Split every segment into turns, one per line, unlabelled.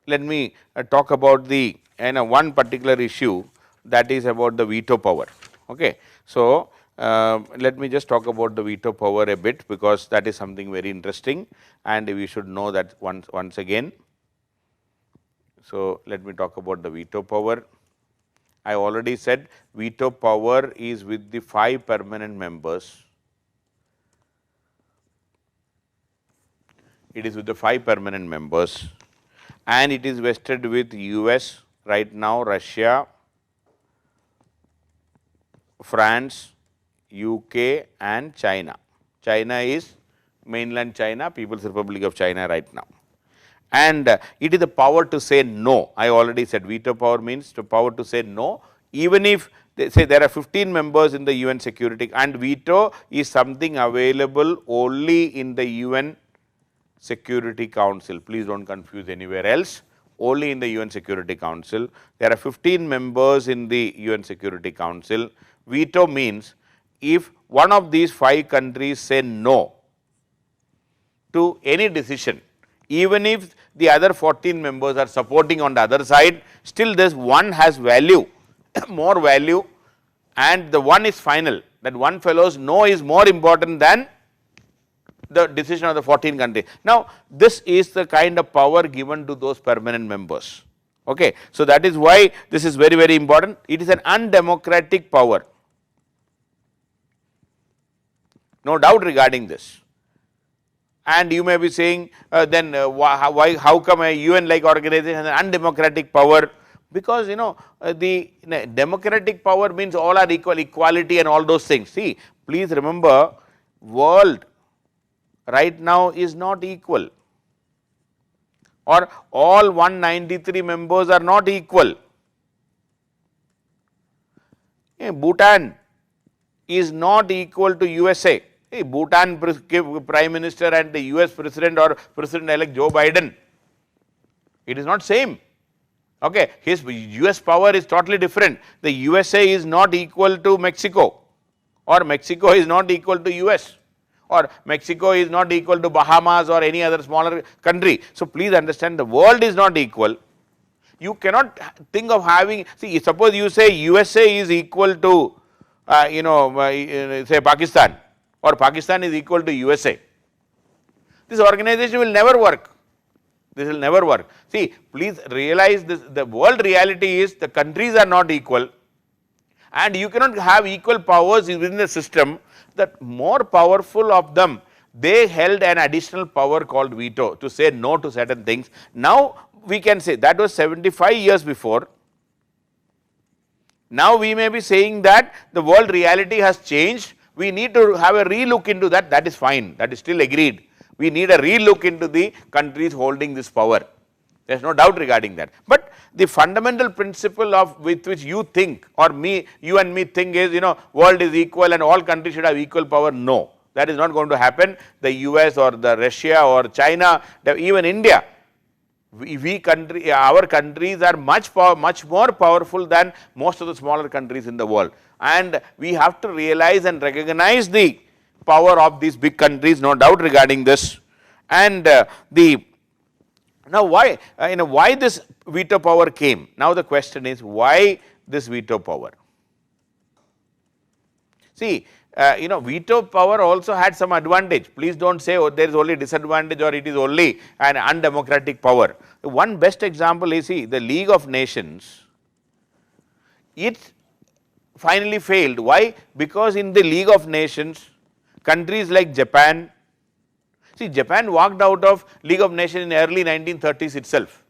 let me talk about the one particular issue, that is about the veto power. Okay. So, let me just talk about the veto power a bit, because that is something very interesting and we should know that once again. So, let me talk about the veto power. I already said veto power is with the 5 permanent members. It is with the 5 permanent members and it is vested with US right now, Russia, France, UK and China. China is mainland China, People's Republic of China right now. And it is the power to say no. I already said veto power means the power to say no, even if they say there are 15 members in the UN security, and veto is something available only in the UN Security Council. Please do not confuse anywhere else, only in the UN Security Council. There are 15 members in the UN Security Council. Veto means if one of these 5 countries say no to any decision, even if the other 14 members are supporting on the other side, still this one has value, more value, and the one is final. That one fellow's no is more important than the decision of the 14 countries. Now, this is the kind of power given to those permanent members. Okay. So, that is why this is very, very important. It is an undemocratic power, no doubt regarding this. And you may be saying then how come a UN like organization has an undemocratic power? Because the democratic power means all are equal, equality and all those things. See, please remember, world right now is not equal, or all 193 members are not equal. Bhutan is not equal to USA. Bhutan Prime Minister and the US President or President-elect Joe Biden, it is not same. Okay. His US power is totally different. The USA is not equal to Mexico, or Mexico is not equal to US, or Mexico is not equal to Bahamas or any other smaller country. So, please understand, the world is not equal. You cannot think of having, see, suppose you say USA is equal to say Pakistan, or Pakistan is equal to USA. This organization will never work. This will never work. See, please realize this, the world reality is the countries are not equal, and you cannot have equal powers within the system. That more powerful of them, they held an additional power called veto to say no to certain things. Now, we can say that was 75 years before. Now, we may be saying that the world reality has changed. We need to have a relook into that. That is fine, that is still agreed. We need a relook into the countries holding this power. There is no doubt regarding that. But the fundamental principle of with which you think, or you and me think is, world is equal and all countries should have equal power. No, that is not going to happen. The US or the Russia or China, even India, our countries are much more powerful than most of the smaller countries in the world, and we have to realize and recognize the power of these big countries, no doubt regarding this. And now why this veto power came? Now the question is, why this veto power? See, veto power also had some advantage. Please do not say, oh, there is only disadvantage or it is only an undemocratic power. One best example is, see, the League of Nations, it finally failed. Why? Because in the League of Nations, countries like Japan, see, Japan walked out of League of Nations in early 1930s itself.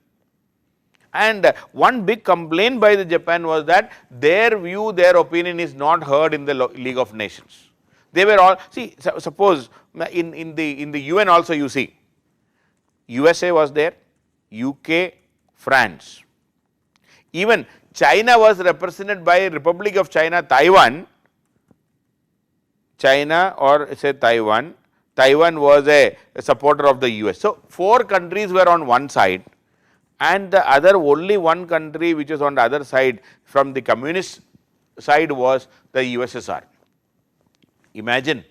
And one big complaint by the Japan was that their view, their opinion is not heard in the League of Nations. They were all, see, suppose in the UN also you see, USA was there, UK, France. Even China was represented by Republic of China, Taiwan, or say Taiwan. Taiwan was a supporter of the US. So, 4 countries were on one side, and the other only one country which was on the other side from the communist side was the USSR. Imagine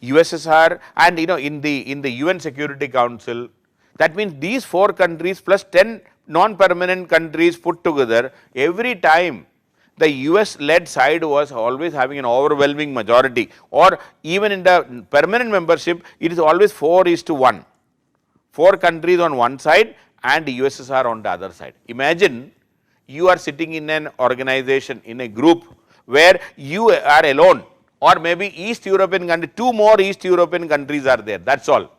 USSR, and in the UN Security Council, That means these 4 countries plus 10 non-permanent countries put together, every time the US led side was always having an overwhelming majority, or even in the permanent membership it is always 4:1. 4 countries on one side and USSR on the other side. Imagine you are sitting in an organization, in a group where you are alone, or maybe East European country, 2 more East European countries are there, that is all.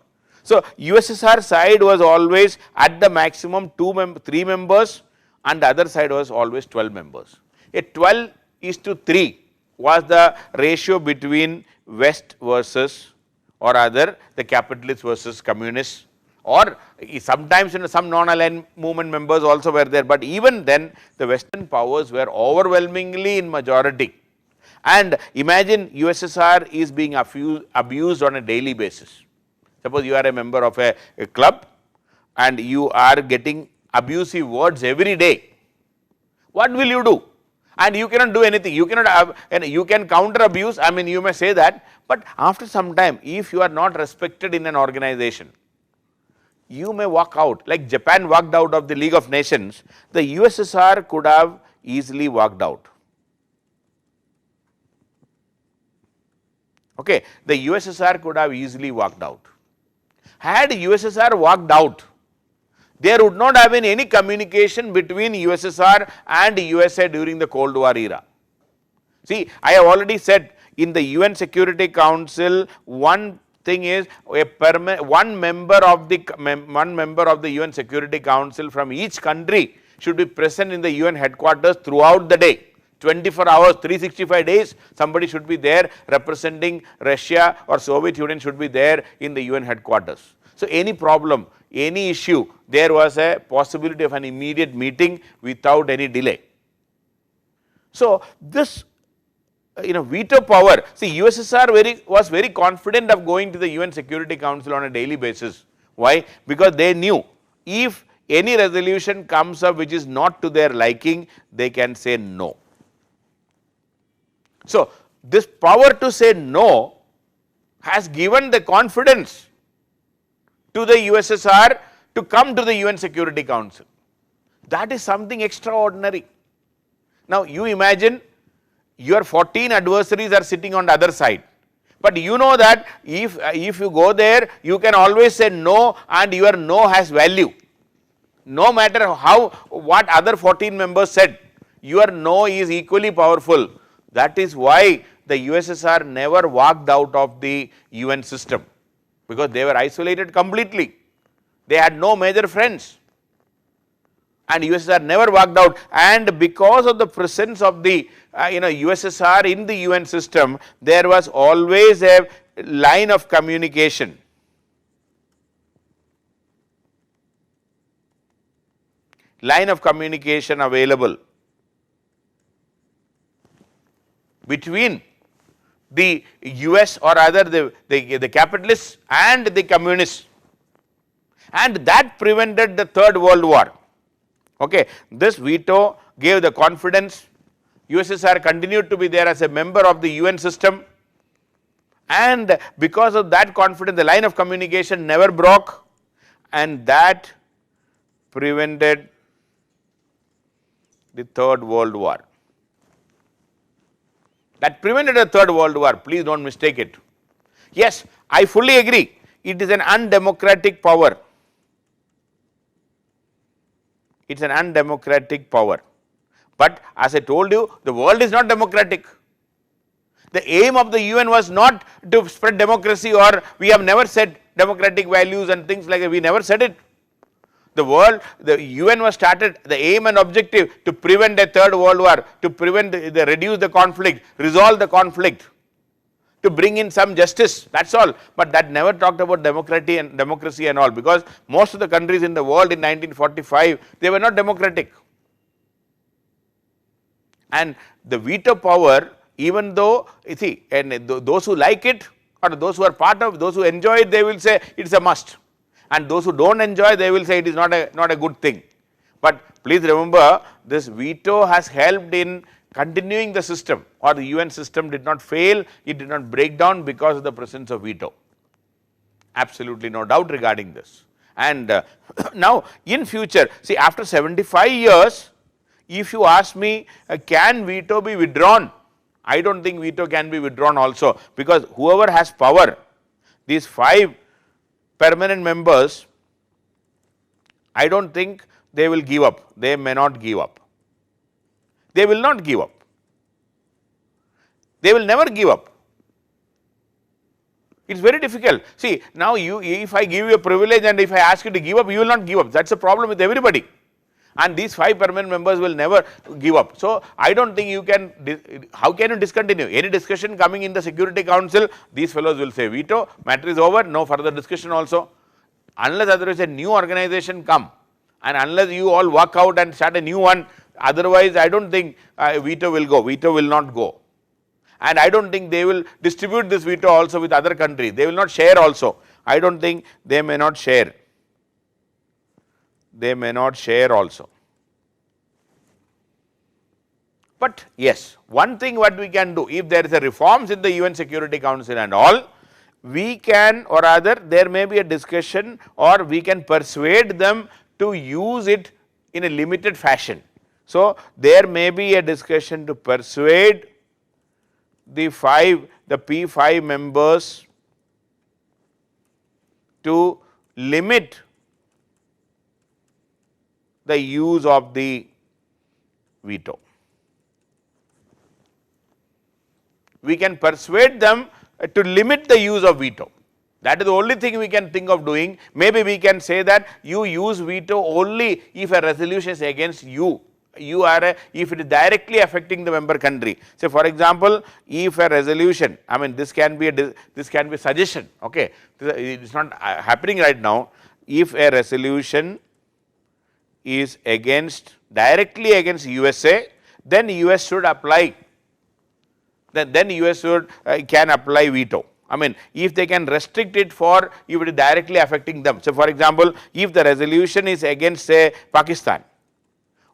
So, USSR side was always at the maximum 3 members and the other side was always 12 members. A 12:3 was the ratio between West versus, or rather the capitalists versus communists, or sometimes some non-aligned movement members also were there, but even then the Western powers were overwhelmingly in majority. And imagine USSR is being abused on a daily basis. Suppose you are a member of a club and you are getting abusive words every day. What will you do? And you cannot do anything, you cannot have, and you can counter abuse, I mean you may say that, but after some time if you are not respected in an organization, you may walk out. Like Japan walked out of the League of Nations, the USSR could have easily walked out. Okay, the USSR could have easily walked out. Had USSR walked out, there would not have been any communication between USSR and USA during the Cold War era. See, I have already said in the UN Security Council, one thing is one member of the UN Security Council from each country should be present in the UN headquarters throughout the day. 24 hours, 365 days, somebody should be there representing Russia or Soviet Union should be there in the UN headquarters. So, any problem, any issue, there was a possibility of an immediate meeting without any delay. So, this veto power, see USSR was very confident of going to the UN Security Council on a daily basis. Why? Because they knew if any resolution comes up which is not to their liking, they can say no. So, this power to say no has given the confidence to the USSR to come to the UN Security Council. That is something extraordinary. Now, you imagine your 14 adversaries are sitting on the other side, but you know that if you go there, you can always say no and your no has value. No matter what other 14 members said, your no is equally powerful. That is why the USSR never walked out of the UN system, because they were isolated completely. They had no major friends and USSR never walked out, and because of the presence of the USSR in the UN system, there was always a line of communication. Available between the US or rather the capitalists and the communists, and that prevented the Third World War. Okay, this veto gave the confidence. USSR continued to be there as a member of the UN system, and because of that confidence, the line of communication never broke, and that prevented the Third World War. That prevented the Third World War, please do not mistake it. Yes, I fully agree, it is an undemocratic power. It is an undemocratic power, but as I told you, the world is not democratic. The aim of the UN was not to spread democracy, or we have never said democratic values and things like that, we never said it. The UN was started, the aim and objective to prevent a Third World War, to reduce the conflict, resolve the conflict, to bring in some justice, that is all, but that never talked about democracy and all, because most of the countries in the world in 1945, they were not democratic. And the veto power, even though you see, and those who like it or those who are part of, those who enjoy it, they will say it is a must, and those who do not enjoy, they will say it is not a good thing. But please remember, this veto has helped in continuing the system, or the UN system did not fail, it did not break down because of the presence of veto. Absolutely no doubt regarding this. And now in future, see, after 75 years, if you ask me, can veto be withdrawn? I don't think veto can be withdrawn also, because whoever has power, these 5 permanent members, I don't think they will give up. They may not give up. They will not give up. They will never give up. It is very difficult. See, now if I give you a privilege and if I ask you to give up, you will not give up. That is a problem with everybody. And these 5 permanent members will never give up. So, I do not think you can, how can you discontinue? Any discussion coming in the Security Council, these fellows will say veto, matter is over, no further discussion also. Unless otherwise a new organization come, and unless you all walk out and start a new one, otherwise I do not think veto will go, veto will not go. And I do not think they will distribute this veto also with other countries, they will not share also. I do not think they may not share. They may not share also. But yes, one thing what we can do, if there is a reforms in the UN Security Council and all, we can, or rather there may be a discussion, or we can persuade them to use it in a limited fashion. So, there may be a discussion to persuade the P5 members to limit the use of the veto. We can persuade them to limit the use of veto. That is the only thing we can think of doing. Maybe we can say that you use veto only if a resolution is against you. If it is directly affecting the member country. Say for example, if a resolution, I mean this can be a suggestion, okay. It is not happening right now. If a resolution is directly against USA, then US should apply, then US can apply veto. I mean, if they can restrict it for if it is directly affecting them. So, for example, if the resolution is against say Pakistan,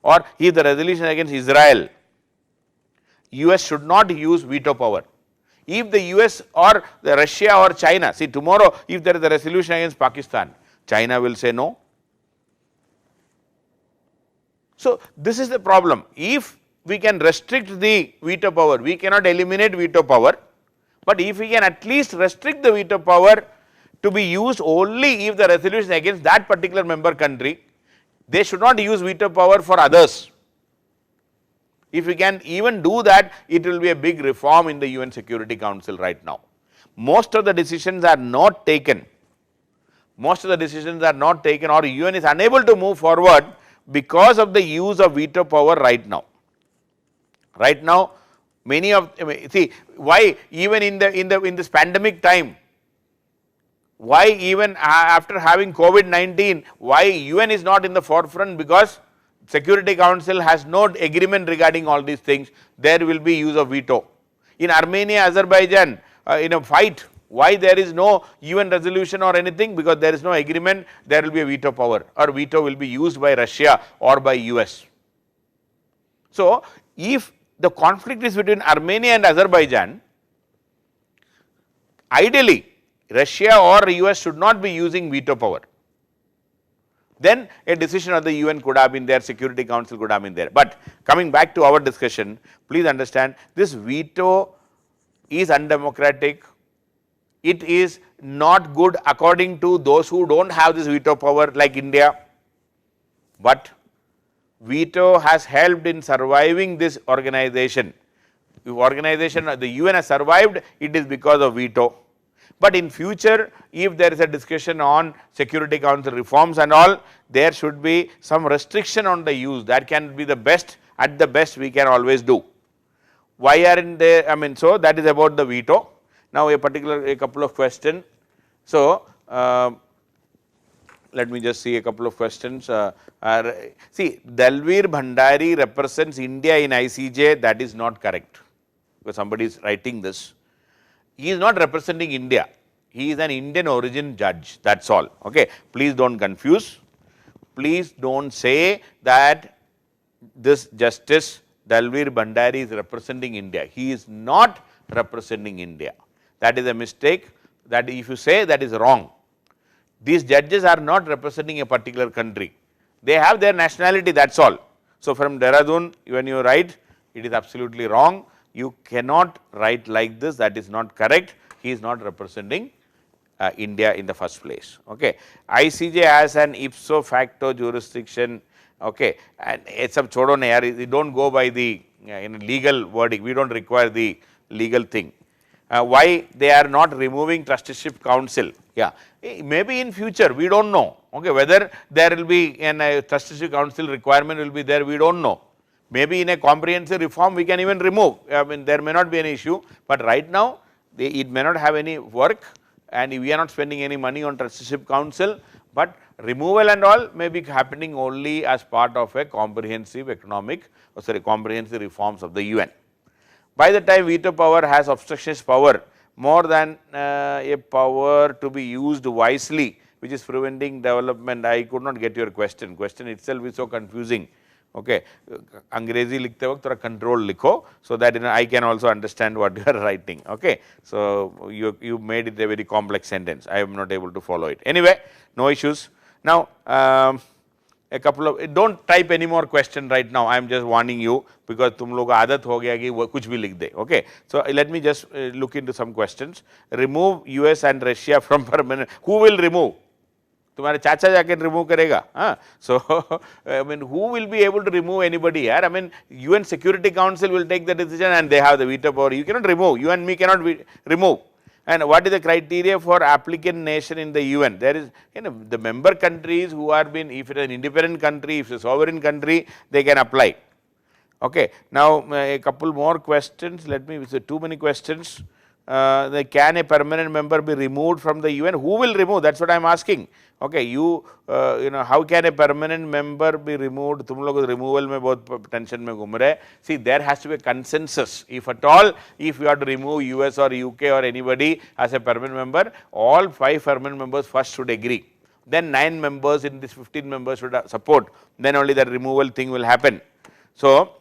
or if the resolution against Israel, US should not use veto power. If the US or the Russia or China, see tomorrow if there is a resolution against Pakistan, China will say no. So, this is the problem. If we can restrict the veto power, we cannot eliminate veto power, but if we can at least restrict the veto power to be used only if the resolution against that particular member country, they should not use veto power for others. If we can even do that, it will be a big reform in the UN Security Council right now. Most of the decisions are not taken, or UN is unable to move forward because of the use of veto power right now. Right now, many of, see why even in this pandemic time, why even after having COVID-19, why UN is not in the forefront? Because Security Council has no agreement regarding all these things, there will be use of veto. In Armenia, Azerbaijan, in a fight, why there is no UN resolution or anything? Because there is no agreement, there will be a veto power, or veto will be used by Russia or by US. So, if the conflict is between Armenia and Azerbaijan, ideally Russia or US should not be using veto power. Then a decision of the UN could have been there, Security Council could have been there. But coming back to our discussion, please understand this veto is undemocratic. It is not good according to those who do not have this veto power like India, but veto has helped in surviving this organization. If the UN has survived, it is because of veto. But in future, if there is a discussion on Security Council reforms and all, there should be some restriction on the use. That can be the best, at the best we can always do. Why aren't they, I mean, so that is about the veto. Now a couple of questions. So, let me just see a couple of questions. See, Dalveer Bhandari represents India in ICJ, that is not correct, because somebody is writing this. He is not representing India, he is an Indian origin judge, that is all. Okay. Please do not confuse, please do not say that this Justice Dalveer Bhandari is representing India, he is not representing India. That is a mistake, that if you say, that is wrong. These judges are not representing a particular country. They have their nationality, that's all. So, from Dehradun, when you write, it is absolutely wrong. You cannot write like this, that is not correct. He is not representing India in the first place. Okay. ICJ has an ipso facto jurisdiction, okay, and it's a chodo na yaar, you don't go by the in legal verdict, we don't require the legal thing. Why they are not removing trusteeship council? Yeah, maybe in future, we don't know, okay, whether there will be a trusteeship council requirement will be there, we don't know. Maybe in a comprehensive reform, we can even remove, I mean, there may not be an issue, but right now, it may not have any work, and we are not spending any money on trusteeship council, but removal and all may be happening only as part of a comprehensive comprehensive reforms of the UN. By the time veto power has obstructionist power more than a power to be used wisely, which is preventing development. I could not get your question. Question itself is so confusing. Okay, Angrezi likhte waqt thoda control likho, so that I can also understand what you are writing. Okay, so you made it a very complex sentence. I am not able to follow it. Anyway, no issues. Now, a couple of, don't type any more question right now. I am just warning you because tum log aadat ho gaya ki kuch bhi likh de. Okay, so let me just look into some questions. Remove US and Russia from permanent. Who will remove? तुम्हारे चाचा जाके remove करेगा, हाँ. So I mean, who will be able to remove anybody here? I mean, UN Security Council will take the decision and they have the veto power. You cannot remove. You and me cannot remove. And what is the criteria for applicant nation in the UN? There is, the member countries who are been, if it is an independent country, if it is a sovereign country, they can apply. Okay. Now, a couple more questions. Let me, too many questions. Can a permanent member be removed from the UN? Who will remove? That's what I am asking. Okay, you know, how can a permanent member be removed? तुम लोग removal में बहुत tension में घूम रहे. See, there has to be a consensus. If at all, if you have to remove US or UK or anybody as a permanent member, all 5 permanent members first should agree. Then 9 members in this 15 members should support. Then only the removal thing will happen. So,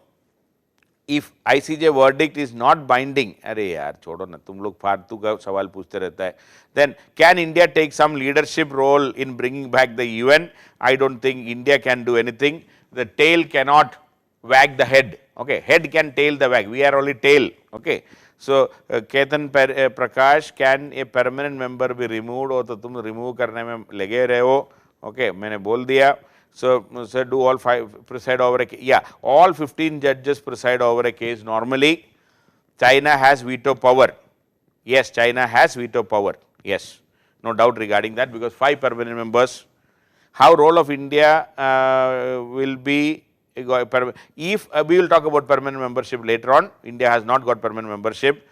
if ICJ verdict is not binding, अरे यार छोड़ो ना, तुम लोग फालतू का सवाल पूछते रहता है. Then can India take some leadership role in bringing back the UN? I don't think India can do anything. The tail cannot wag the head. Okay, head can tail the wag. We are only tail. Okay, so Ketan Prakash, can a permanent member be removed? और तो तुम remove करने में लगे रहे हो. Okay, मैंने बोल दिया. So, do all 5 preside over a case? Yeah, all 15 judges preside over a case normally. China has veto power. Yes, China has veto power. Yes, no doubt regarding that, because 5 permanent members. How role of India will be, if we will talk about permanent membership later on. India has not got permanent membership.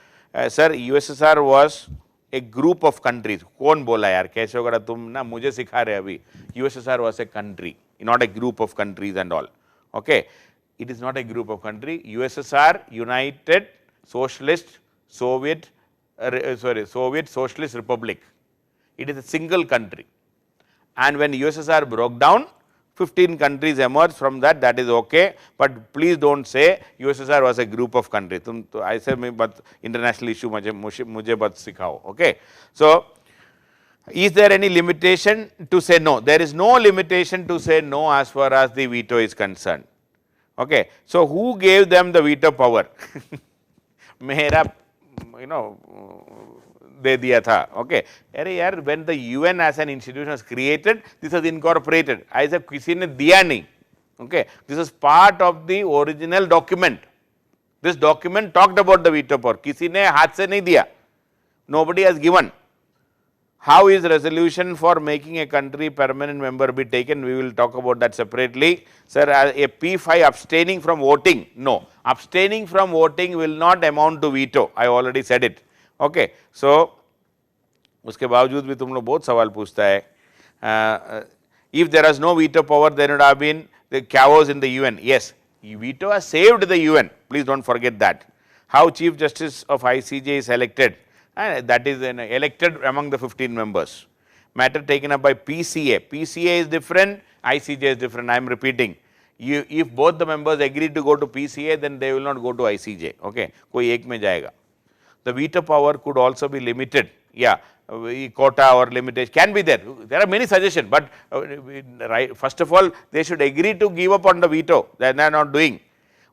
Sir, USSR was a group of countries. कौन बोला यार, कैसे होगा, तुम ना मुझे सिखा रहे अभी. USSR was a country, not a group of countries and all. Okay, it is not a group of country. USSR, United Socialist Soviet Socialist Republic. It is a single country. And when USSR broke down, 15 countries emerged from that, that is okay, but please don't say USSR was a group of countries. I say, but international issue mujhe bat sikhao. Okay. So, is there any limitation to say no? There is no limitation to say no as far as the veto is concerned. Okay. So, who gave them the veto power? Mera, दे दिया था. Okay, अरे यार, when the UN as an institution was created, this was incorporated. ऐसा किसी ने दिया नहीं. Okay, this is part of the original document. This document talked about the veto power. किसी ने हाथ से नहीं दिया. Nobody has given. How is resolution for making a country permanent member be taken? We will talk about that separately. Sir, a P5 abstaining from voting? No, abstaining from voting will not amount to veto. I already said it. Okay, so उसके बावजूद भी तुम लोग बहुत सवाल पूछता है. If there is no veto power, then it would have been the chaos in the UN. Yes, veto has saved the UN. Please don't forget that. How Chief Justice of ICJ is elected? That is elected among the 15 members. Matter taken up by PCA. PCA is different, ICJ is different. I am repeating. If both the members agree to go to PCA, then they will not go to ICJ. Okay, कोई एक में जाएगा. The veto power could also be limited. Yeah, quota or limitation can be there. There are many suggestions, but right, first of all, they should agree to give up on the veto. They are not doing.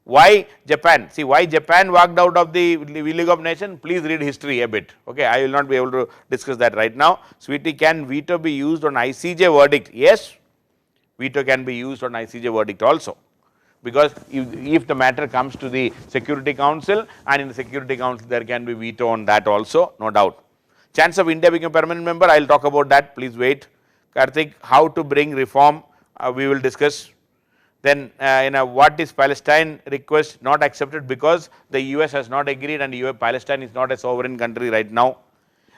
Why Japan? See, why Japan walked out of the League of Nations? Please read history a bit. Okay, I will not be able to discuss that right now. Sweetie, can veto be used on ICJ verdict? Yes, veto can be used on ICJ verdict also, because if the matter comes to the Security Council, and in the Security Council there can be veto on that also, no doubt. Chance of India becoming a permanent member, I will talk about that, please wait. Karthik, how to bring reform, we will discuss. Then what is Palestine request not accepted because the US has not agreed, and Palestine is not a sovereign country right now.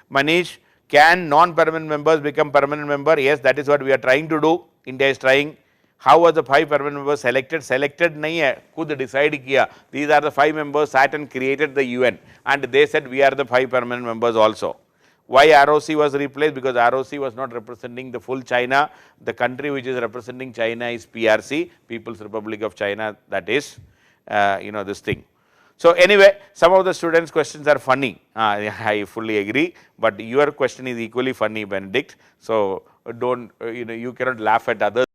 Manish, can non-permanent members become permanent member? Yes, that is what we are trying to do. India is trying. How was the 5 permanent members selected? Selected nahi hai, khud decide kiya. These are the 5 members sat and created the UN, and they said we are the 5 permanent members also. Why ROC was replaced? Because ROC was not representing the full China. The country which is representing China is PRC, People's Republic of China, that is, this thing. So anyway, some of the students' questions are funny. I fully agree, but your question is equally funny, Benedict. So don't, you cannot laugh at others.